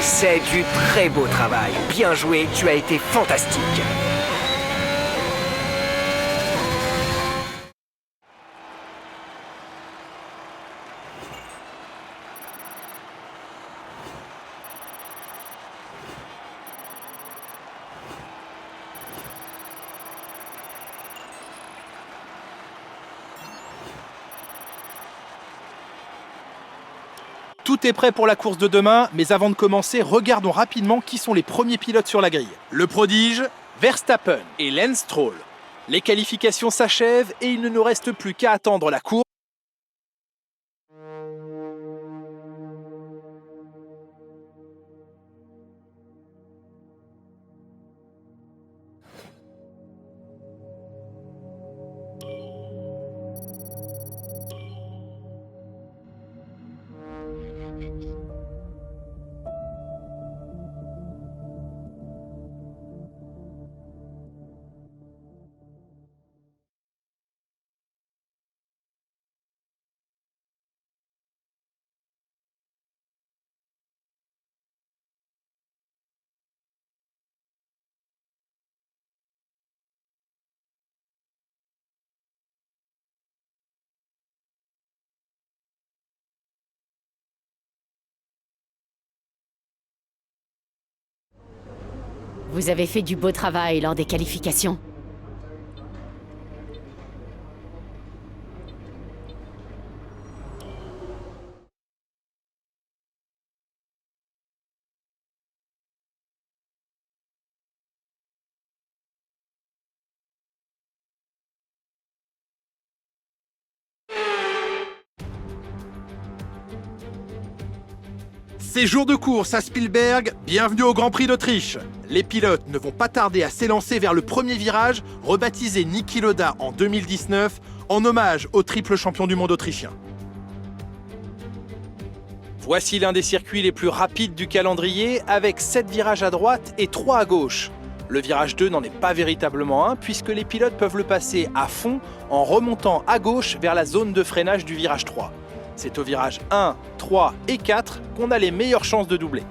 C'est du très beau travail. Bien joué, tu as été fantastique. Tout est prêt pour la course de demain, mais avant de commencer, regardons rapidement qui sont les premiers pilotes sur la grille. Le prodige, Verstappen et Lance Stroll. Les qualifications s'achèvent et il ne nous reste plus qu'à attendre la course. Vous avez fait du beau travail lors des qualifications. C'est jour de course à Spielberg, bienvenue au Grand Prix d'Autriche. Les pilotes ne vont pas tarder à s'élancer vers le premier virage, rebaptisé Niki Lauda en 2019, en hommage au triple champion du monde autrichien. Voici l'un des circuits les plus rapides du calendrier, avec 7 virages à droite et 3 à gauche. Le virage 2 n'en est pas véritablement un, puisque les pilotes peuvent le passer à fond en remontant à gauche vers la zone de freinage du virage 3. C'est au virage 1, 3 et 4 qu'on a les meilleures chances de doubler.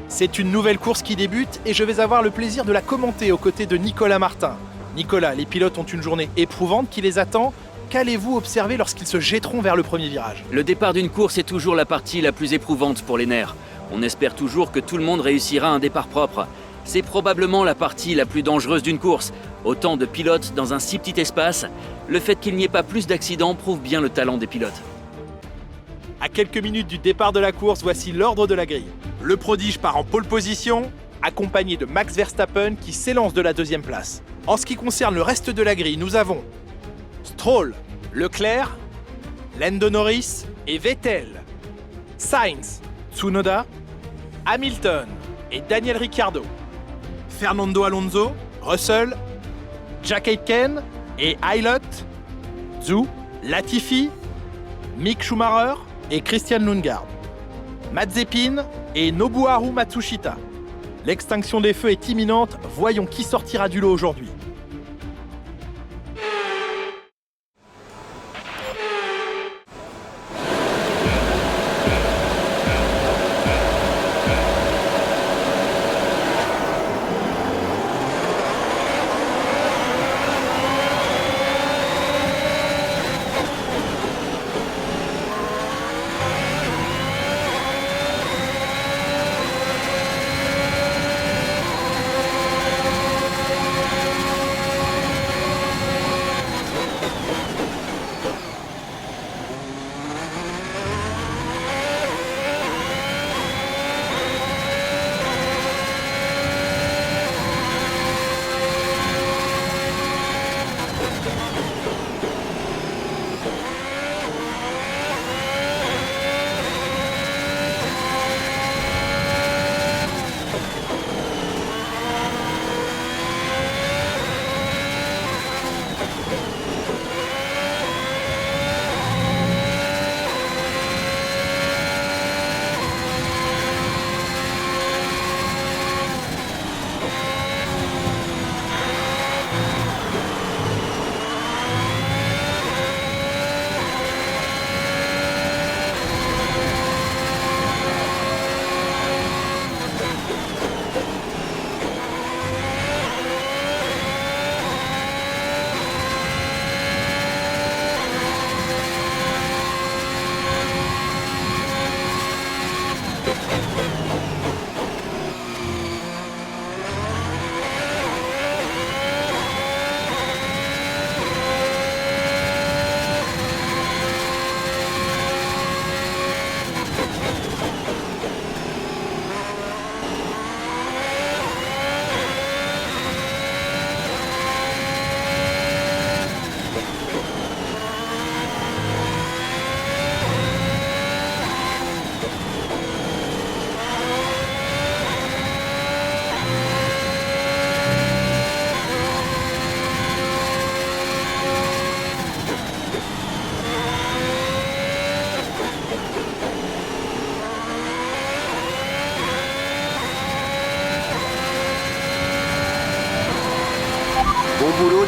C'est une nouvelle course qui débute et je vais avoir le plaisir de la commenter aux côtés de Nicolas Martin. Nicolas, les pilotes ont une journée éprouvante qui les attend. Qu'allez-vous observer lorsqu'ils se jetteront vers le premier virage? Le départ d'une course est toujours la partie la plus éprouvante pour les nerfs. On espère toujours que tout le monde réussira un départ propre. C'est probablement la partie la plus dangereuse d'une course. Autant de pilotes dans un si petit espace, le fait qu'il n'y ait pas plus d'accidents prouve bien le talent des pilotes. À quelques minutes du départ de la course, voici l'ordre de la grille. Le prodige part en pole position, accompagné de Max Verstappen qui s'élance de la deuxième place. En ce qui concerne le reste de la grille, nous avons Stroll, Leclerc, Lando Norris et Vettel, Sainz, Tsunoda, Hamilton et Daniel Ricciardo, Fernando Alonso, Russell, Jack Aitken et Aylott, Zhou, Latifi, Mick Schumacher et Christian Lundgaard, Mazepin et Nobuharu Matsushita. L'extinction des feux est imminente, voyons qui sortira du lot aujourd'hui.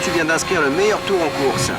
tu viens d'inscrire le meilleur tour en course.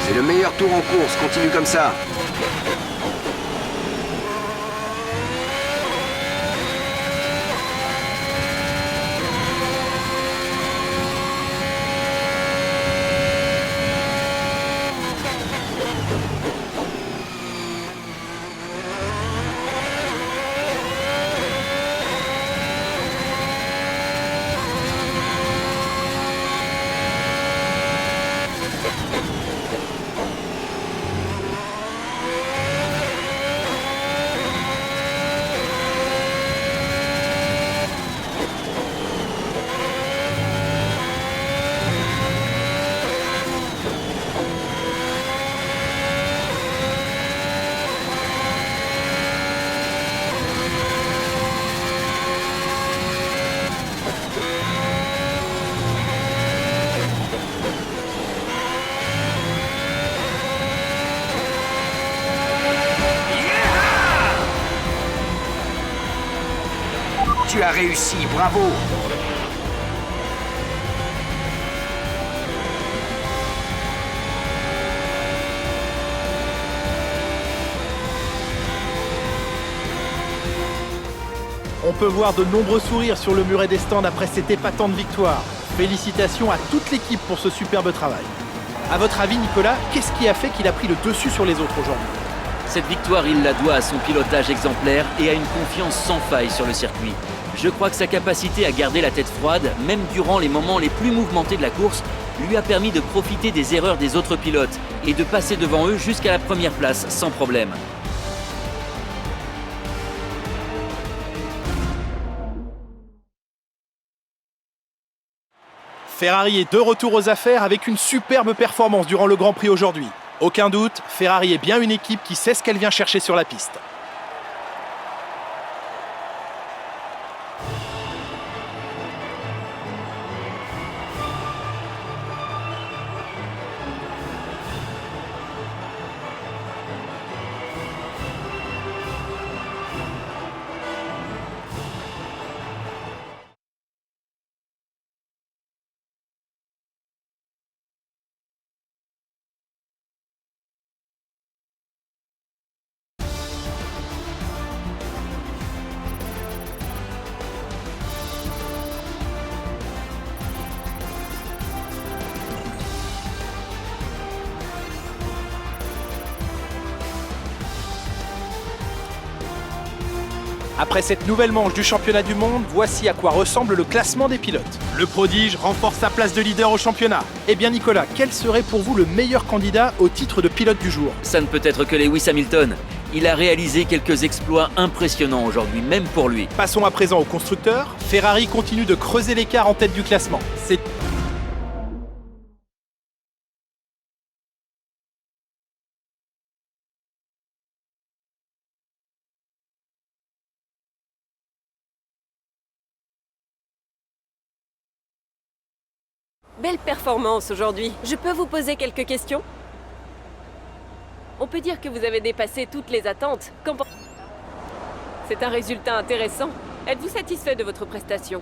C'est le meilleur tour en course, continue comme ça. Tu as réussi, bravo! On peut voir de nombreux sourires sur le muret des stands après cette épatante victoire. Félicitations à toute l'équipe pour ce superbe travail. À votre avis, Nicolas, qu'est-ce qui a fait qu'il a pris le dessus sur les autres aujourd'hui? Cette victoire, il la doit à son pilotage exemplaire et à une confiance sans faille sur le circuit. Je crois que sa capacité à garder la tête froide, même durant les moments les plus mouvementés de la course, lui a permis de profiter des erreurs des autres pilotes et de passer devant eux jusqu'à la première place sans problème. Ferrari est de retour aux affaires avec une superbe performance durant le Grand Prix aujourd'hui. Aucun doute, Ferrari est bien une équipe qui sait ce qu'elle vient chercher sur la piste. Après cette nouvelle manche du championnat du monde, voici à quoi ressemble le classement des pilotes. Le prodige renforce sa place de leader au championnat. Eh bien Nicolas, quel serait pour vous le meilleur candidat au titre de pilote du jour? Ça ne peut être que Lewis Hamilton. Il a réalisé quelques exploits impressionnants aujourd'hui, même pour lui. Passons à présent au constructeur. Ferrari continue de creuser l'écart en tête du classement. C'est Belle performance aujourd'hui. Je peux vous poser quelques questions? On peut dire que vous avez dépassé toutes les attentes. C'est un résultat intéressant. Êtes-vous satisfait de votre prestation?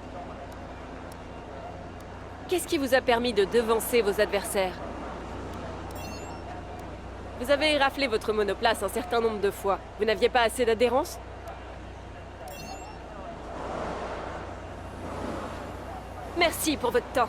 Qu'est-ce qui vous a permis de devancer vos adversaires? Vous avez raflé votre monoplace un certain nombre de fois. Vous n'aviez pas assez d'adhérence? Merci pour votre temps.